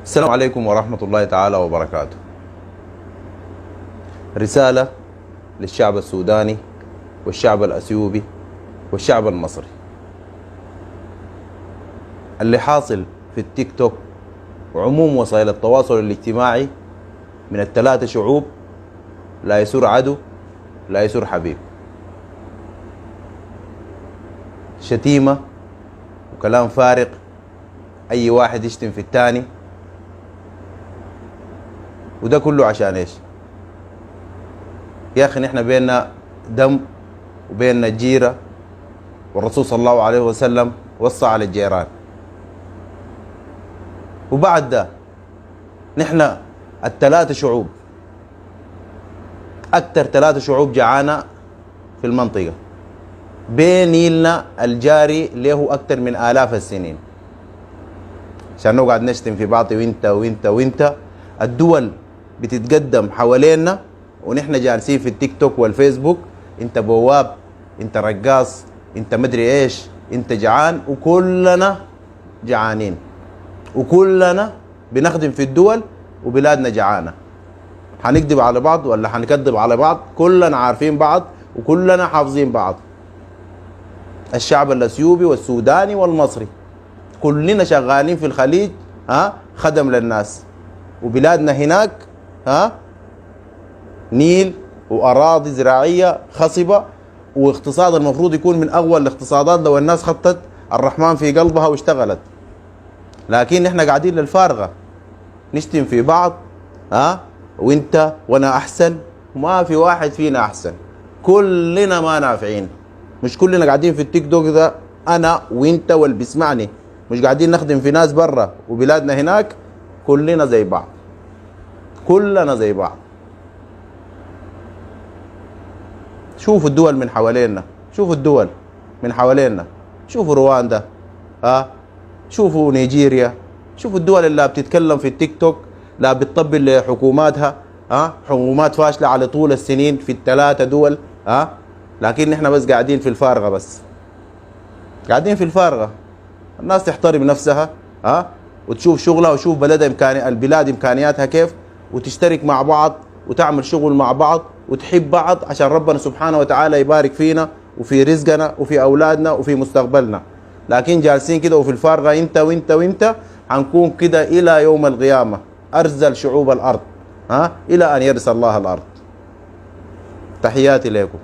السلام عليكم ورحمة الله تعالى وبركاته. رسالة للشعب السوداني والشعب الأثيوبي والشعب المصري. اللي حاصل في التيك توك وعموم وسائل التواصل الاجتماعي من الثلاثة شعوب لا يسر عدو لا يسر حبيب. شتيمة وكلام فارغ، أي واحد يشتم في الثاني، وده كله عشان ايش؟ يا اخي نحن بيننا دم وبيننا جيرة، والرسول صلى الله عليه وسلم وصى على الجيران. وبعد ده نحن الثلاثة شعوب، أكثر ثلاثة شعوب جعانة في المنطقة، بين نيلنا الجاري له أكثر من آلاف السنين، عشان نقعد نشتم في بعض وانت وانت وانت. الدول بتتقدم حوالينا ونحن جالسين في التيك توك والفيسبوك، انت بواب، انت رقاص، انت مدري ايش، انت جعان، وكلنا جعانين وكلنا بنخدم في الدول وبلادنا جعانة. هنكذب على بعض ولا هنكذب على بعض؟ كلنا عارفين بعض وكلنا حافظين بعض. الشعب الاثيوبي والسوداني والمصري كلنا شغالين في الخليج خدم للناس، وبلادنا هناك نيل واراضي زراعيه خصبه، واقتصاد المفروض يكون من اول الاقتصادات لو الناس خطت الرحمن في قلبها واشتغلت. لكن احنا قاعدين للفارغه نشتم في بعض، وانت وانا احسن، وما في واحد فينا احسن، كلنا ما نافعين. مش كلنا قاعدين في التيك توك ده انا وانت واللي بيسمعني، مش قاعدين نخدم في ناس برا وبلادنا هناك، كلنا زي بعض، كلنا زي بعض. شوفوا الدول من حوالينا، شوفوا الدول من حوالينا، شوفوا رواندا، شوفوا نيجيريا، شوفوا الدول اللي بتتكلم في التيك توك لا بتطبل لحكوماتها، حكومات فاشلة على طول السنين في الثلاثة دول، لكن نحن بس قاعدين في الفارغة، بس قاعدين في الفارغة. الناس تحترم نفسها وتشوف شغلها وتشوف بلدها البلاد امكانياتها كيف، وتشترك مع بعض وتعمل شغل مع بعض وتحب بعض، عشان ربنا سبحانه وتعالى يبارك فينا وفي رزقنا وفي اولادنا وفي مستقبلنا. لكن جالسين كده وفي الفارغة انت وانت وانت، حنكون كده الى يوم القيامة، ارذل شعوب الارض الى ان يرث الله الارض. تحياتي لكم.